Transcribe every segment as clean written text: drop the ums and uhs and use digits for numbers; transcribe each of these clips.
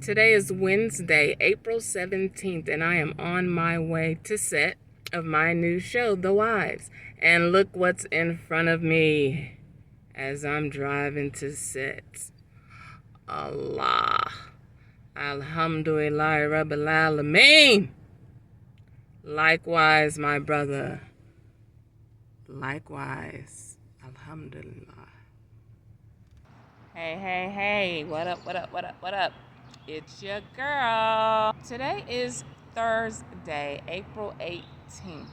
Today is Wednesday, April 17th, and I am on my way to set of my new show, The Wives. And look what's in front of me as I'm driving to set. Allah. Alhamdulillah Rabbil Alameen. Likewise, my brother. Likewise. Alhamdulillah. Hey. What up? It's your girl. Today is Thursday, April 18th.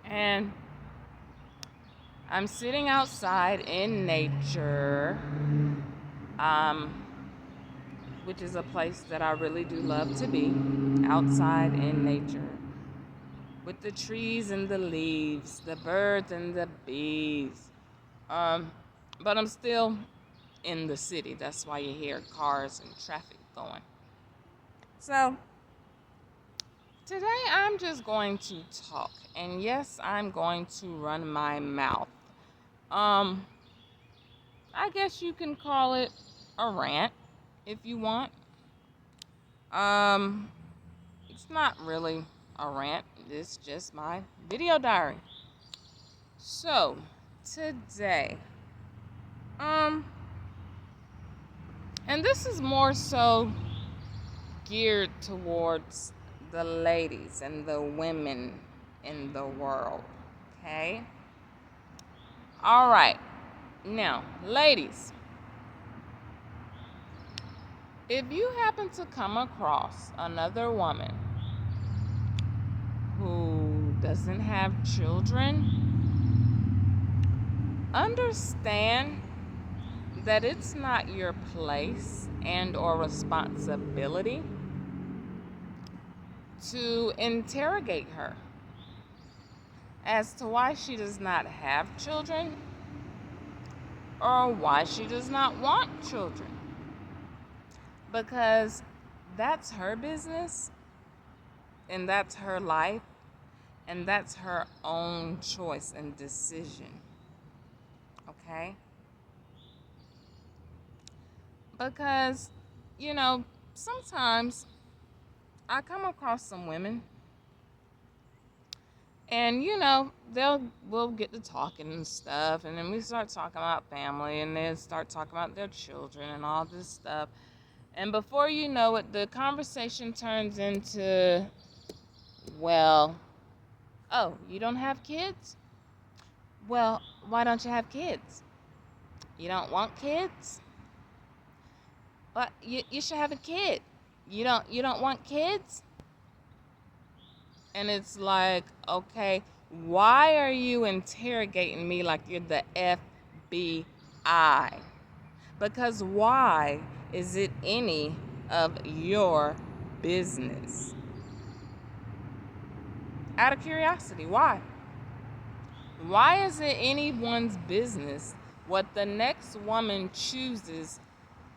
And I'm sitting outside in nature, which is a place that I really do love to be, outside in nature. With the trees and the leaves, the birds and the bees. But I'm still in the city. That's why you hear cars and traffic going. So, today I'm just going to talk. And yes, I'm going to run my mouth. I guess you can call it a rant if you want. It's not really a rant. It's just my video diary. So, today, and this is more so geared towards the ladies and the women in the world, okay? All right. Now, ladies, if you happen to come across another woman who doesn't have children, understand that it's not your place and or responsibility to interrogate her as to why she does not have children or why she does not want children. Because that's her business and that's her life and that's her own choice and decision. Okay? Because, sometimes I come across some women and, we'll get to talking and stuff, and then we start talking about family, and they start talking about their children and all this stuff. And before you know it, the conversation turns into, well, oh, you don't have kids? Well, why don't you have kids? You don't want kids? But you should have a kid. You don't want kids? And it's like, okay, why are you interrogating me like you're the FBI? Because why is it any of your business? Out of curiosity, why? Why is it anyone's business what the next woman chooses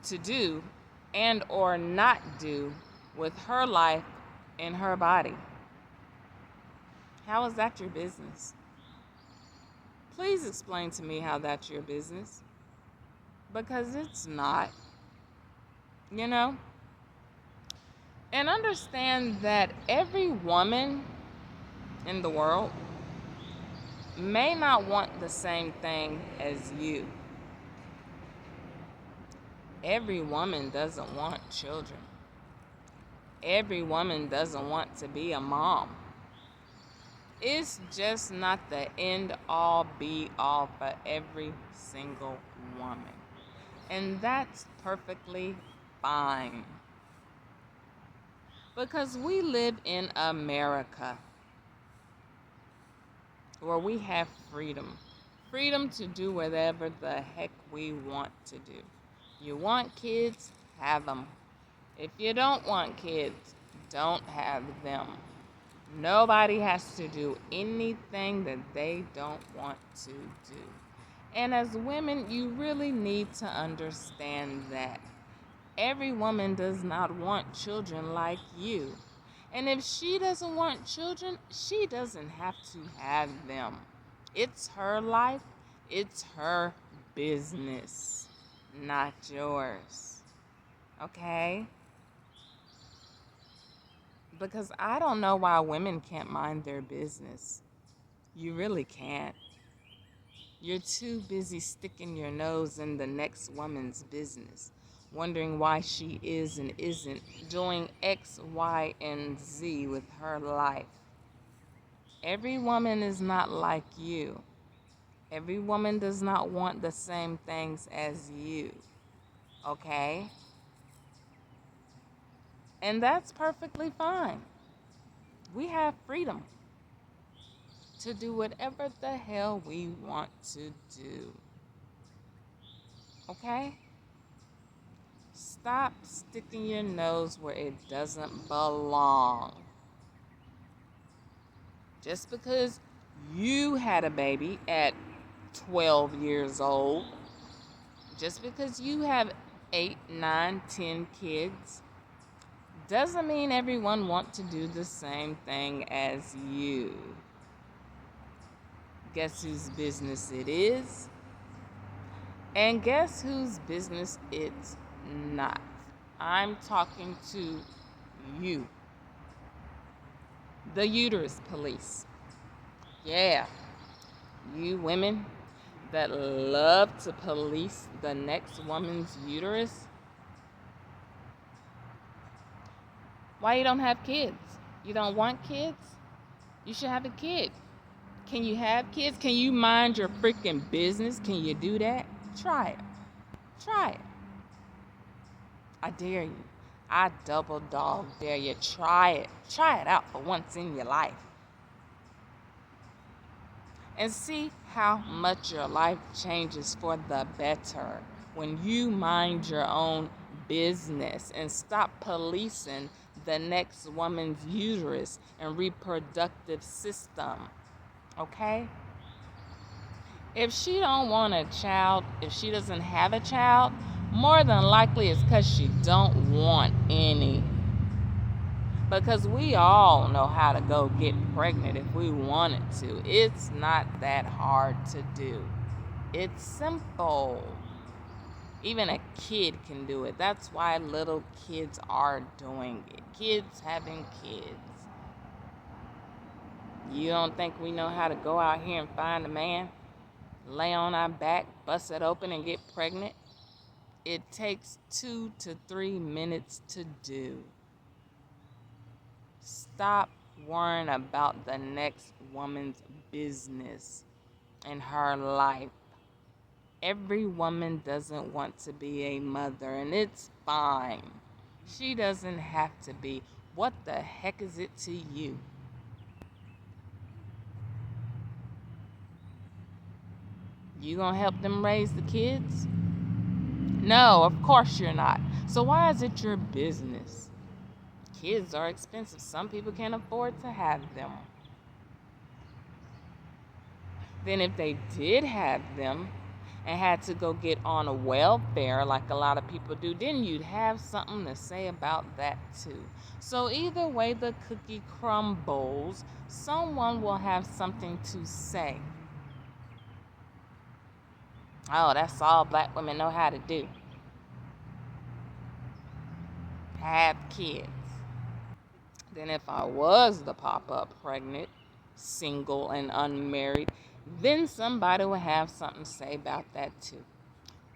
to do and or not do with her life and her body? How is that your business? Please explain to me how that's your business. Because it's not, And understand that every woman in the world may not want the same thing as you. Every woman doesn't want children. Every woman doesn't want to be a mom. It's just not the end all be all for every single woman. And that's perfectly fine. Because we live in America where we have freedom. Freedom to do whatever the heck we want to do. You want kids? Have them. If you don't want kids, don't have them. Nobody has to do anything that they don't want to do. And as women, you really need to understand that every woman does not want children like you. And if she doesn't want children, she doesn't have to have them. It's her life. It's her business, not yours. Okay? Because I don't know why women can't mind their business. You really can't. You're too busy sticking your nose in the next woman's business, wondering why she is and isn't doing X, Y, and Z with her life. Every woman is not like you. Every woman does not want the same things as you. Okay? And that's perfectly fine. We have freedom to do whatever the hell we want to do. Okay? Stop sticking your nose where it doesn't belong. Just because you had a baby at 12 years old, just because you have 8, 9, 10 kids, doesn't mean everyone wants to do the same thing as you. Guess whose business it is? And guess whose business it's not? I'm talking to you. The Uterus Police. Yeah, you women that love to police the next woman's uterus. Why you don't have kids? You don't want kids? You should have a kid. Can you have kids? Can you mind your freaking business? Can you do that? Try it. Try it. I dare you. I double dog dare you. Try it. Try it out for once in your life. And see how much your life changes for the better when you mind your own business and stop policing the next woman's uterus and reproductive system. Okay? If she don't want a child, if she doesn't have a child, more than likely it's because she don't want any. Because we all know how to go get pregnant if we wanted to. It's not that hard to do. It's simple. Even a kid can do it. That's why little kids are doing it. Kids having kids. You don't think we know how to go out here and find a man, lay on our back, bust it open, and get pregnant? It takes 2 to 3 minutes to do. Stop worrying about the next woman's business in her life. Every woman doesn't want to be a mother, and it's fine. She doesn't have to be. What the heck is it to you? You gonna help them raise the kids? No, of course you're not. So why is it your business? Kids are expensive. Some people can't afford to have them. Then if they did have them and had to go get on a welfare like a lot of people do, then you'd have something to say about that too. So either way the cookie crumbles, someone will have something to say. Oh, that's all black women know how to do. Have kids. Then if I was the pop-up pregnant, single and unmarried, then somebody would have something to say about that too.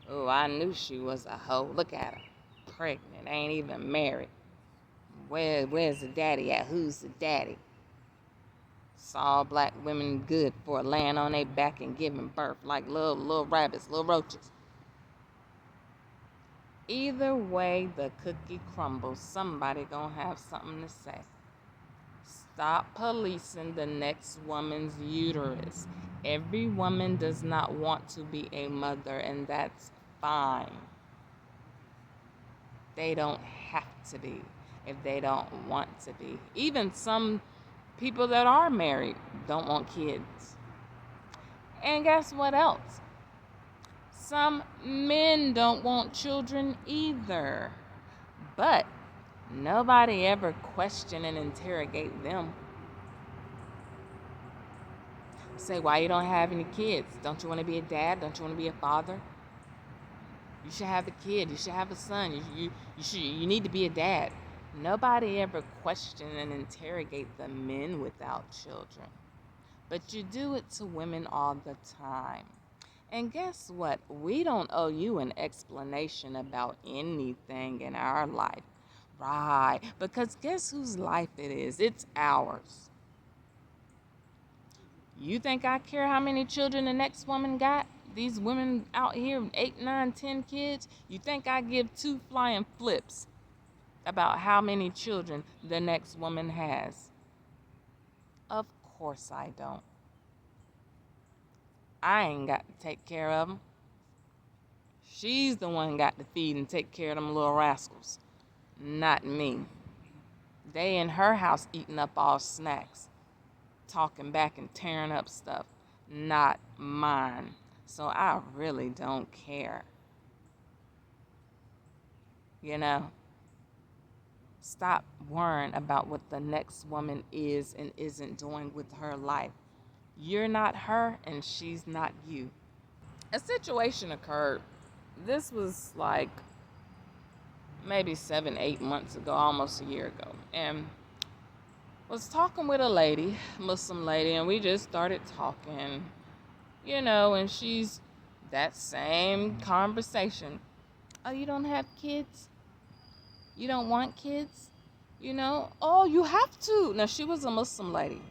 Oh, I knew she was a hoe. Look at her. Pregnant. Ain't even married. Where's the daddy at? Who's the daddy? It's all black women good for laying on their back and giving birth like little rabbits, little roaches. Either way the cookie crumbles, somebody gonna have something to say. Stop policing the next woman's uterus. Every woman does not want to be a mother, and that's fine. They don't have to be if they don't want to be. Even some people that are married don't want kids. And guess what else? Some men don't want children either. But nobody ever question and interrogate them. Say, why you don't have any kids? Don't you want to be a dad? Don't you want to be a father? You should have a kid. You should have a son. You need to be a dad. Nobody ever question and interrogate the men without children. But you do it to women all the time. And guess what? We don't owe you an explanation about anything in our life. Right. Because guess whose life it is? It's ours. You think I care how many children the next woman got? These women out here, 8, 9, 10 kids. You think I give two flying flips about how many children the next woman has? Of course I don't. I ain't got to take care of them. She's the one got to feed and take care of them little rascals, not me. They in her house eating up all snacks, talking back and tearing up stuff, not mine. So I really don't care. You know, stop worrying about what the next woman is and isn't doing with her life. You're not her and she's not you. A situation occurred. This was like maybe 7, 8 months ago, almost a year ago. And was talking with a lady, Muslim lady, and we just started talking, and she's that same conversation. Oh, you don't have kids? You don't want kids? Oh, you have to. Now, she was a Muslim lady.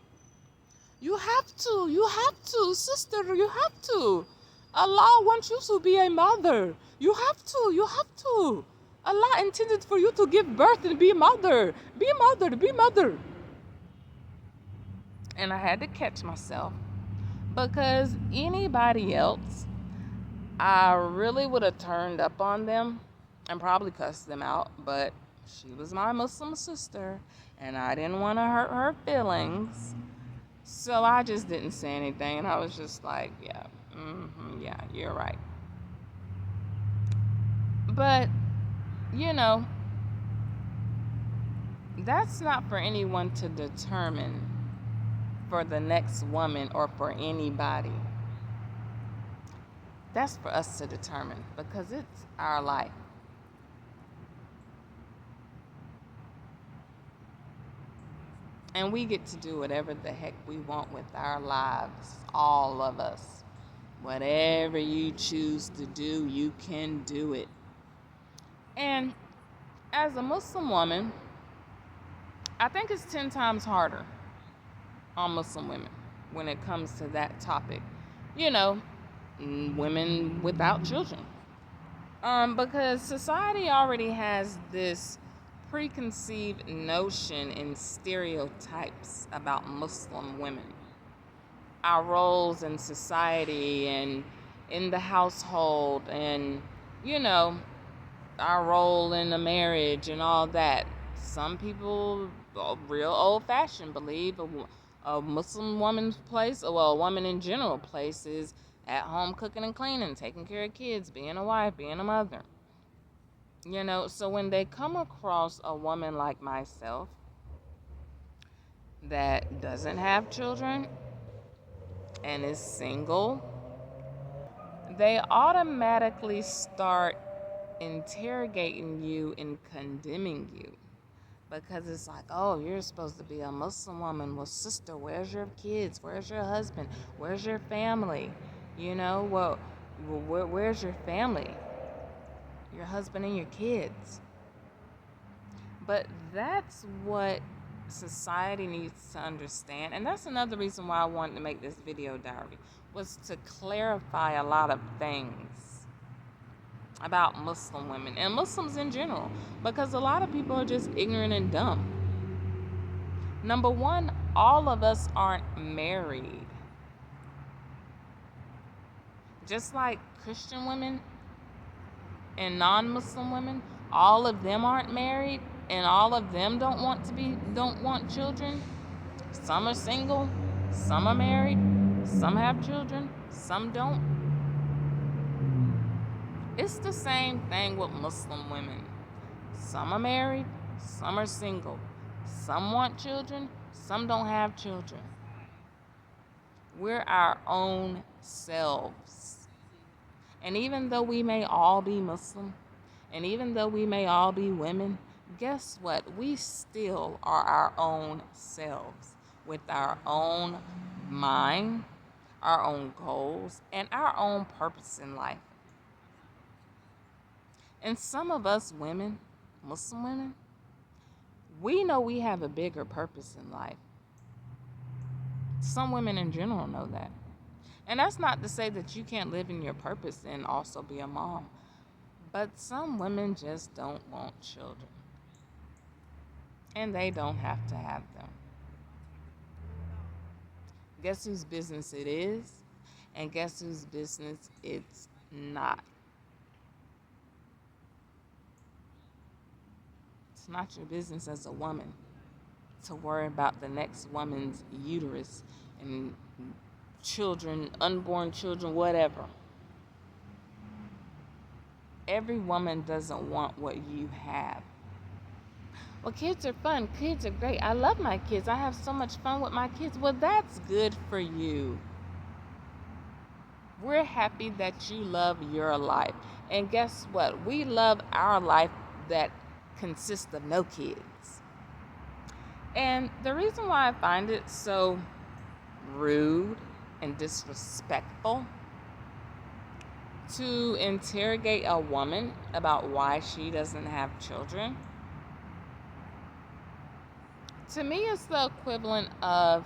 You have to, sister, you have to. Allah wants you to be a mother. You have to. Allah intended for you to give birth and be a mother. Be a mother, be a mother. And I had to catch myself because anybody else, I really would have turned up on them and probably cussed them out, but she was my Muslim sister and I didn't want to hurt her feelings. So I just didn't say anything and I was just like, yeah, yeah, you're right. But, that's not for anyone to determine for the next woman or for anybody. That's for us to determine because it's our life. And we get to do whatever the heck we want with our lives, all of us. Whatever you choose to do, you can do it. And as a Muslim woman, I think it's 10 times harder on Muslim women when it comes to that topic. Women without children. Because society already has this preconceived notion and stereotypes about Muslim women. Our roles in society and in the household and, our role in a marriage and all that. Some people, real old-fashioned, believe a Muslim woman's place, well, a woman in general place is at home cooking and cleaning, taking care of kids, being a wife, being a mother. So when they come across a woman like myself that doesn't have children and is single, they automatically start interrogating you and condemning you. Because it's like, oh, you're supposed to be a Muslim woman. Well, sister, where's your kids? Where's your husband? Where's your family? Where's your family? Your husband and your kids. But that's what society needs to understand. And that's another reason why I wanted to make this video diary, was to clarify a lot of things about Muslim women and Muslims in general, because a lot of people are just ignorant and dumb. Number one, all of us aren't married. Just like Christian women and non-Muslim women, all of them aren't married and all of them don't want children. Some are single, some are married, some have children, some don't. It's the same thing with Muslim women. Some are married, some are single. Some want children, some don't have children. We're our own selves. And even though we may all be Muslim, and even though we may all be women, guess what? We still are our own selves with our own mind, our own goals, and our own purpose in life. And some of us women, Muslim women, we know we have a bigger purpose in life. Some women in general know that. And that's not to say that you can't live in your purpose and also be a mom. But some women just don't want children. And they don't have to have them. Guess whose business it is? And guess whose business it's not? It's not your business as a woman to worry about the next woman's uterus and children, unborn children, whatever. Every woman doesn't want what you have. Well, kids are fun. Kids are great. I love my kids. I have so much fun with my kids. Well, that's good for you. We're happy that you love your life. And guess what? We love our life that consists of no kids. And the reason why I find it so rude and disrespectful to interrogate a woman about why she doesn't have children, to me, it's the equivalent of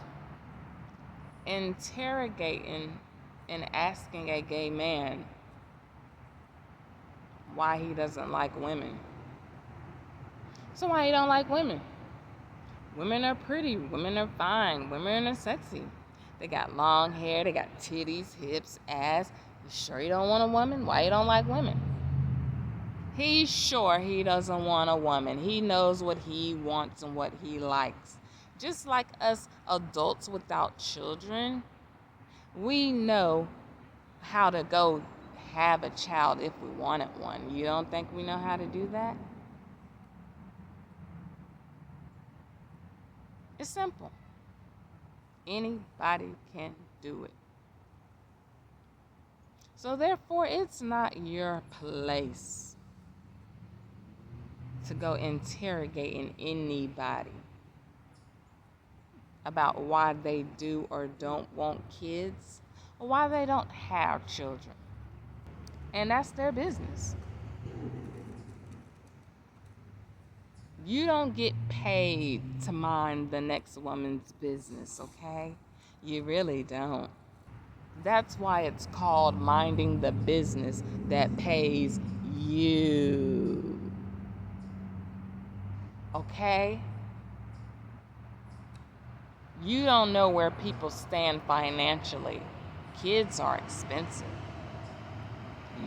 interrogating and asking a gay man why he doesn't like women. So why you don't like women? Women are pretty, women are fine, women are sexy. They got long hair, they got titties, hips, ass. You sure you don't want a woman? Why you don't like women? He's sure he doesn't want a woman. He knows what he wants and what he likes. Just like us adults without children, we know how to go have a child if we wanted one. You don't think we know how to do that? It's simple. Anybody can do it. So therefore, it's not your place to go interrogating anybody about why they do or don't want kids or why they don't have children. And that's their business. You don't get paid to mind the next woman's business, okay? You really don't. That's why it's called minding the business that pays you. Okay? You don't know where people stand financially. Kids are expensive.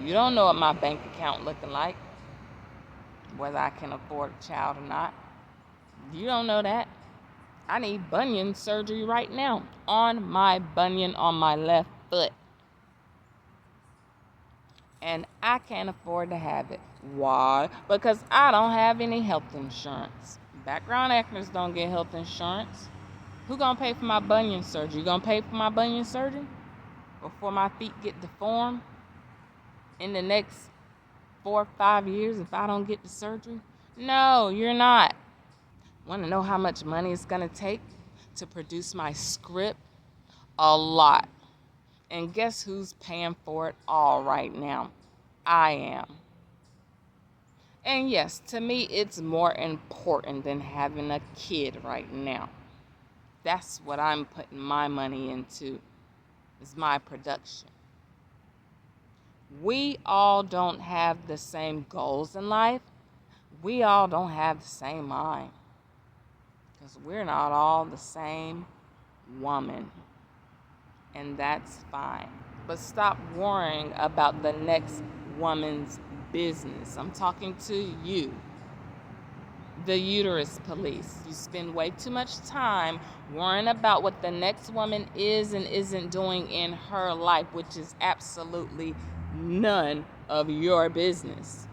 You don't know what my bank account looking like, whether I can afford a child or not. You don't know that. I need bunion surgery right now on my bunion on my left foot. And I can't afford to have it. Why? Because I don't have any health insurance. Background actors don't get health insurance. Who gonna pay for my bunion surgery? You gonna pay for my bunion surgery before my feet get deformed in the next 4 or 5 years if I don't get the surgery? No, you're not. Want to know how much money it's gonna take to produce my script? A lot. And guess who's paying for it all right now? I am. And yes, to me, it's more important than having a kid right now. That's what I'm putting my money into, is my production. We all don't have the same goals in life. We all don't have the same mind. Because we're not all the same woman. And that's fine. But stop worrying about the next woman's business. I'm talking to you, the Uterus Police. You spend way too much time worrying about what the next woman is and isn't doing in her life, which is absolutely none of your business.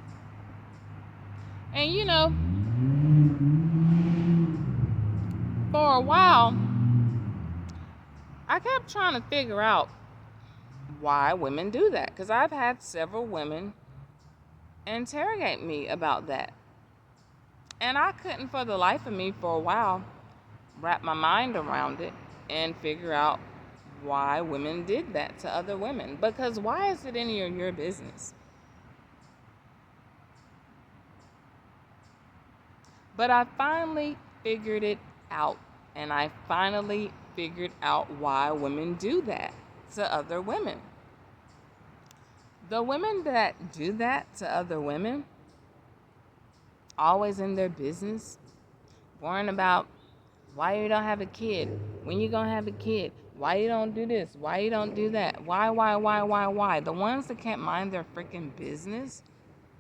And you know, for a while, I kept trying to figure out why women do that. Because I've had several women interrogate me about that. And I couldn't, for the life of me, for a while, wrap my mind around it and figure out why women did that to other women. Because why is it any of your business? But I finally figured it out. And I finally figured out why women do that to other women. The women that do that to other women, always in their business, worrying about why you don't have a kid, when you gonna have a kid, why you don't do this, why you don't do that, why. The ones that can't mind their freaking business,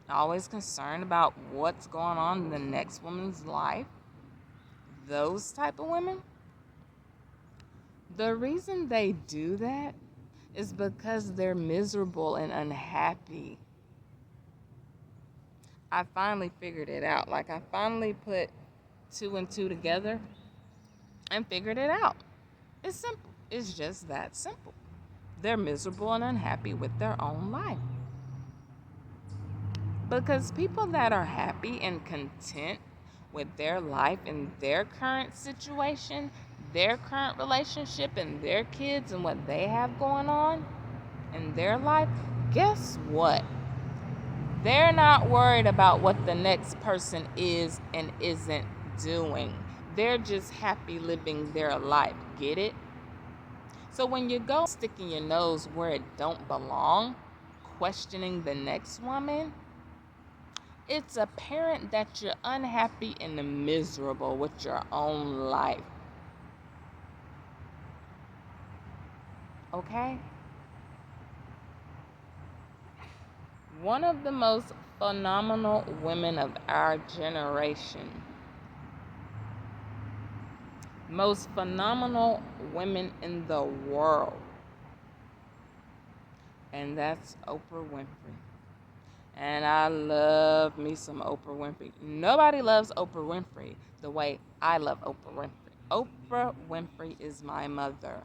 always concerned about what's going on in the next woman's life, those type of women, the reason they do that is because they're miserable and unhappy. I finally figured it out. Like, I finally put two and two together and figured it out. It's simple. It's just that simple. They're miserable and unhappy with their own life. Because people that are happy and content with their life and their current situation, their current relationship, and their kids and what they have going on in their life, guess what? They're not worried about what the next person is and isn't doing. They're just happy living their life. Get it? So when you go sticking your nose where it don't belong, questioning the next woman, it's apparent that you're unhappy and miserable with your own life. Okay? One of the most phenomenal women of our generation, most phenomenal women in the world, and that's Oprah Winfrey. And I love me some Oprah Winfrey. Nobody loves Oprah Winfrey the way I love Oprah Winfrey. Oprah Winfrey is my mother.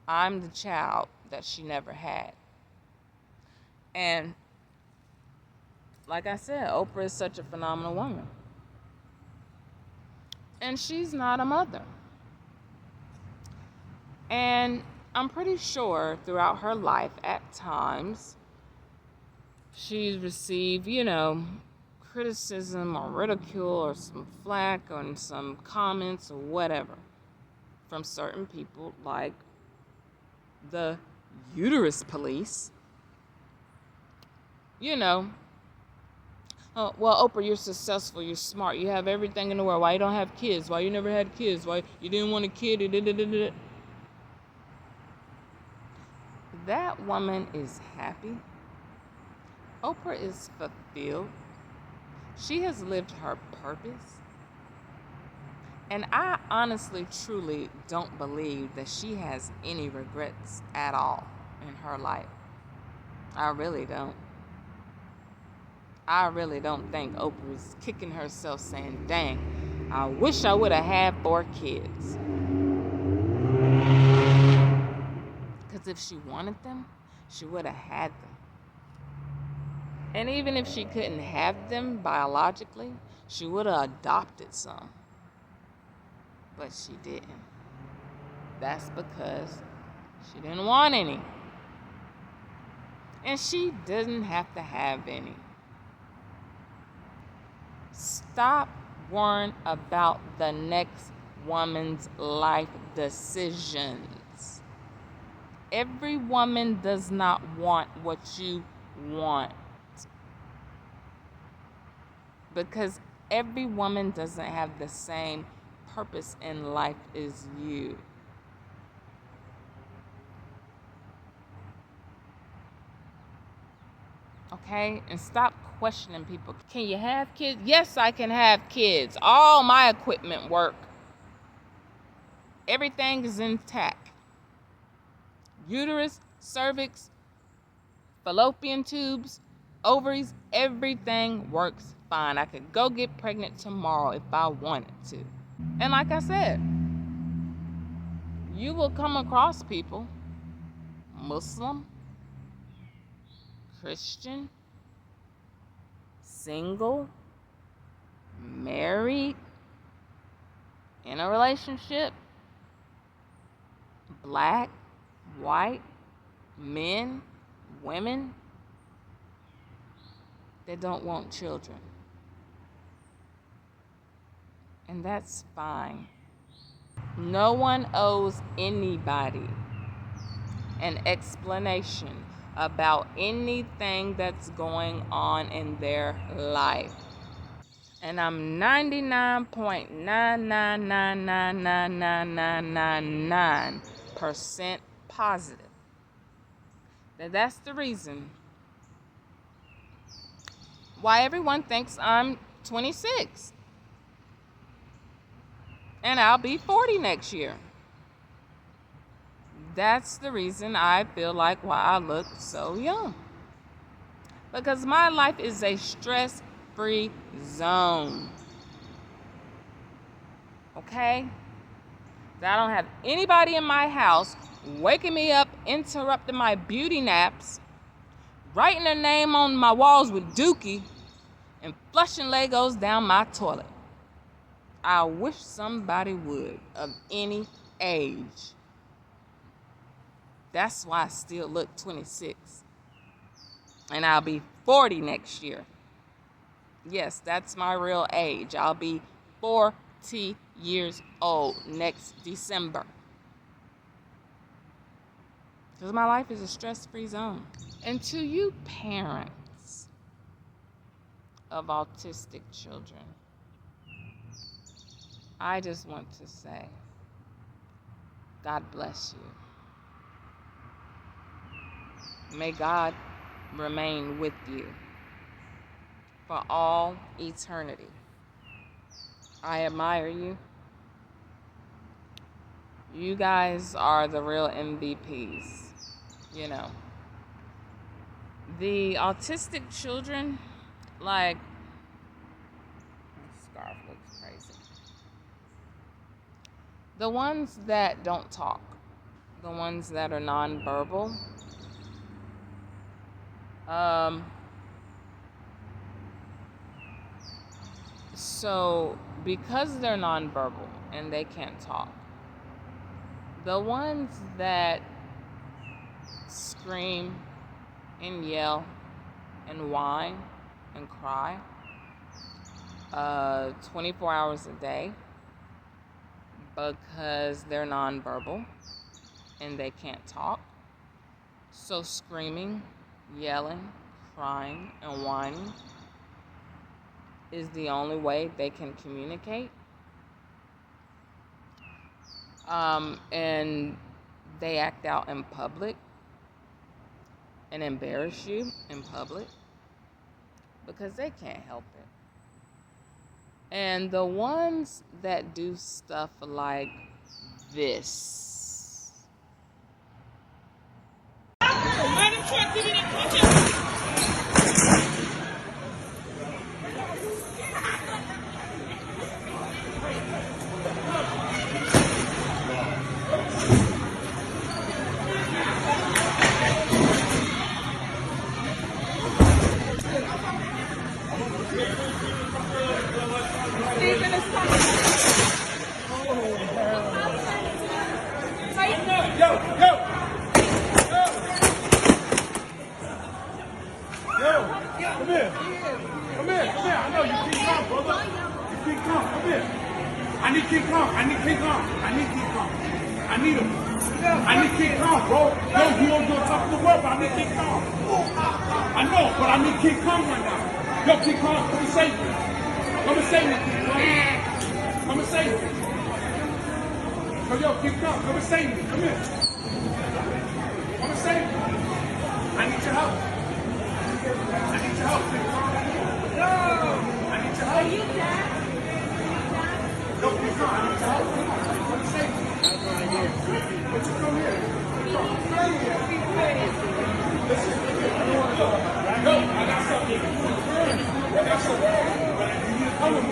I'm the child that she never had. And like I said, Oprah is such a phenomenal woman. And she's not a mother. And I'm pretty sure throughout her life, at times, she's received, criticism or ridicule or some flack or some comments or whatever from certain people like the Uterus Police. Oh, well, Oprah, you're successful, you're smart, you have everything in the world. Why you don't have kids? Why you never had kids? Why you didn't want a kid? That woman is happy. Oprah is fulfilled. She has lived her purpose. And I honestly, truly don't believe that she has any regrets at all in her life. I really don't. I really don't think Oprah's kicking herself saying, dang, I wish I would have had 4 kids. Because if she wanted them, she would have had them. And even if she couldn't have them biologically, she would have adopted some. But she didn't. That's because she didn't want any. And she doesn't have to have any. Stop worrying about the next woman's life decisions. Every woman does not want what you want. Because every woman doesn't have the same purpose in life as you. Okay? And stop questioning people. Can you have kids? Yes, I can have kids. All my equipment work. Everything is intact. Uterus, cervix, fallopian tubes, ovaries, everything works fine. I could go get pregnant tomorrow if I wanted to. And like I said, you will come across people Muslim, Christian, single, married, in a relationship, black, white, men, women that don't want children. And that's fine. No one owes anybody an explanation about anything that's going on in their life. And I'm 99.9999999% positive that that's the reason why everyone thinks I'm 26. And I'll be 40 next year. That's the reason I feel like why I look so young. Because my life is a stress-free zone. Okay? I don't have anybody in my house waking me up, interrupting my beauty naps, writing their name on my walls with Dookie, and flushing Legos down my toilet. I wish somebody would, of any age. That's why I still look 26. And I'll be 40 next year. Yes, that's my real age. I'll be 40 years old next December. Because my life is a stress-free zone. And to you parents of autistic children, I just want to say, God bless you. May God remain with you for all eternity. I admire you. You guys are the real MVPs, you know. The autistic children, like, my scarf looks crazy. The ones that don't talk, the ones that are nonverbal, so because they're nonverbal and they can't talk, the ones that scream and yell and whine and cry 24 hours a day because they're nonverbal and they can't talk. So screaming, yelling, crying, and whining is the only way they can communicate. And they act out in public and embarrass you in public because they can't help it. And the ones that do stuff like this.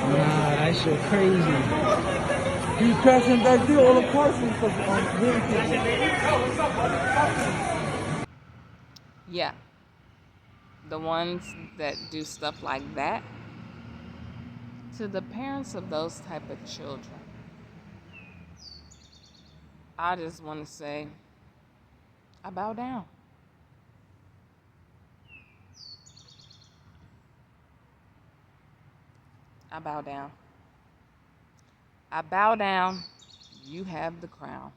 Nah, that shit crazy. He's crashing back there, all the cars and stuff. Yeah, the ones that do stuff like that, to the parents of those type of children, I just want to say, I bow down. I bow down. I bow down. You have the crown.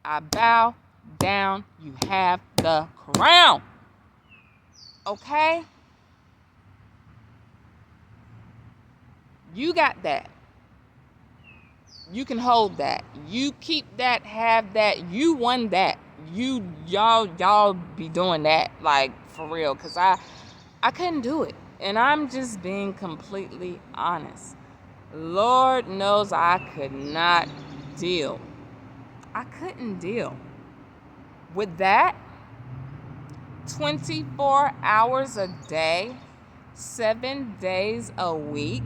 I bow down. You have the crown. Okay? You got that. You can hold that. You keep that, have that. You won that. Y'all be doing that, like, for real, cuz I couldn't do it. And I'm just being completely honest. Lord knows I could not deal. I couldn't deal with that 24 hours a day, 7 days a week.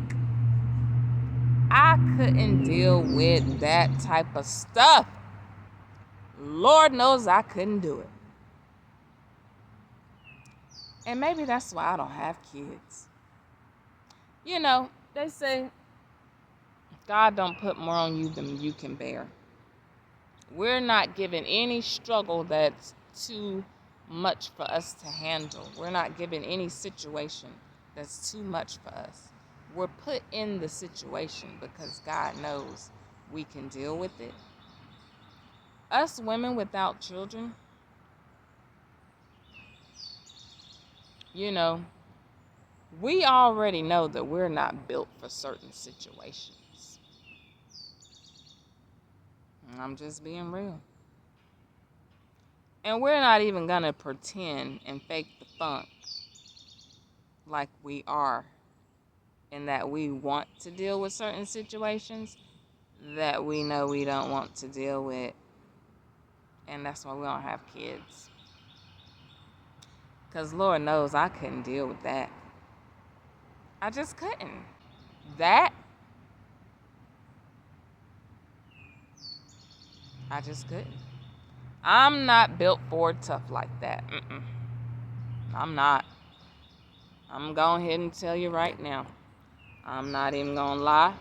I couldn't deal with that type of stuff. Lord knows I couldn't do it. And maybe that's why I don't have kids. You know, they say God don't put more on you than you can bear. We're not given any struggle that's too much for us to handle. We're not given any situation that's too much for us. We're put in the situation because God knows we can deal with it. Us women without children, you know, we already know that we're not built for certain situations. I'm just being real. And we're not even going to pretend and fake the funk like we are, and that we want to deal with certain situations that we know we don't want to deal with. And that's why we don't have kids. Because Lord knows I couldn't deal with that. I just couldn't. That, I just couldn't. I'm not built for tough like that. I'm not. I'm going ahead and tell you right now. I'm not even going to lie.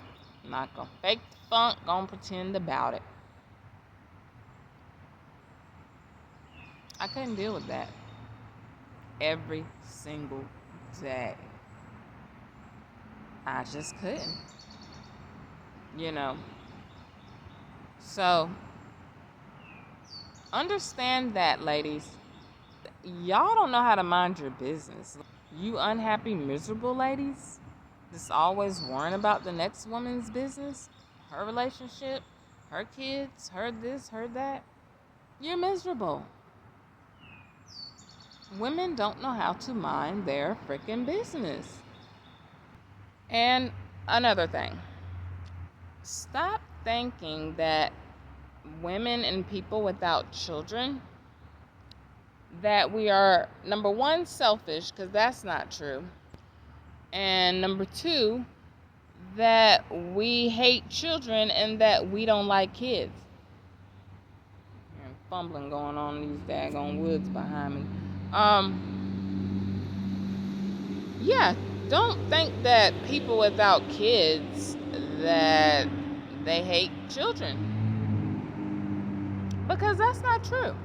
I'm not going to fake the funk, going to pretend about it. I couldn't deal with that every single day. I just couldn't. You know. So, understand that, ladies. Y'all don't know how to mind your business. You unhappy, miserable ladies just always worrying about the next woman's business, her relationship, her kids, her this, her that. You're miserable. Women don't know how to mind their freaking business. And another thing, stop thinking that women and people without children, that we are, number one, selfish, because that's not true. And number two, that we hate children and that we don't like kids. And fumbling going on in these daggone woods behind me. Yeah, don't think that people without kids, that they hate children. Because that's not true.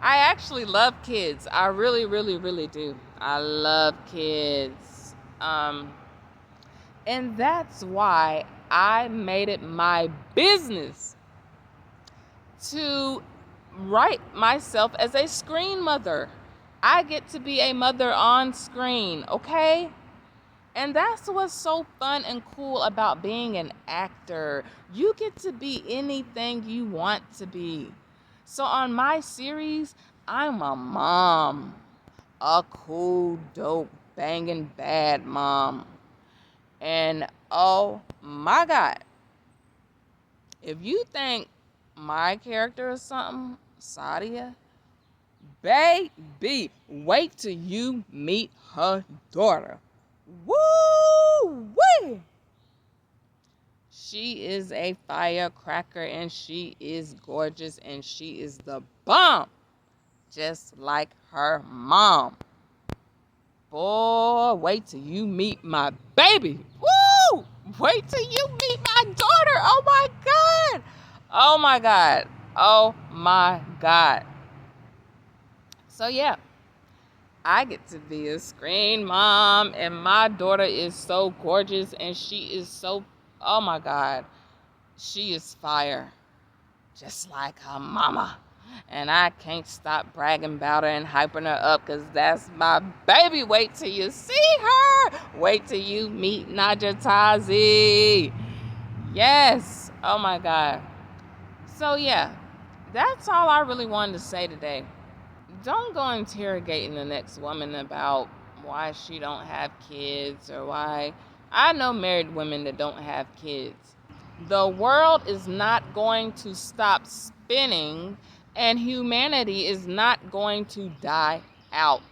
I actually love kids. I really, really, really do. I love kids. And that's why I made it my business to write myself as a screen mother. I get to be a mother on screen, okay? And that's what's so fun and cool about being an actor. You get to be anything you want to be. So on my series, I'm a mom. A cool, dope, banging, bad mom. And oh my God, if you think my character is something, Sadia, baby, wait till you meet her daughter. Woo-wee! She is a firecracker and she is gorgeous and she is the bomb. just like her mom. Boy, wait till you meet my baby. Woo! Wait till you meet my daughter. Oh my God. Oh my God. Oh my God. So yeah, I get to be a screen mom, and my daughter is so gorgeous, and she is so, oh my God, she is fire, just like her mama. And I can't stop bragging about her and hyping her up because that's my baby. Wait till you see her. Wait till you meet Naja Tazi. Yes. Oh my God. So, yeah, that's all I really wanted to say today. Don't go interrogating the next woman about why she don't have kids or why. I know married women that don't have kids. The world is not going to stop spinning, and humanity is not going to die out.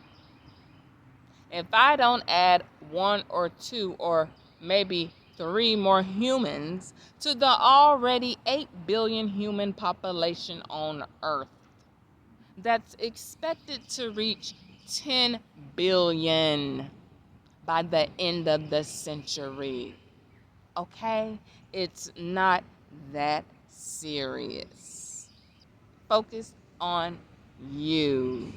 If I don't add one or two or maybe three more humans to the already 8 billion human population on Earth, that's expected to reach 10 billion by the end of the century. Okay? It's not that serious. Focus on you.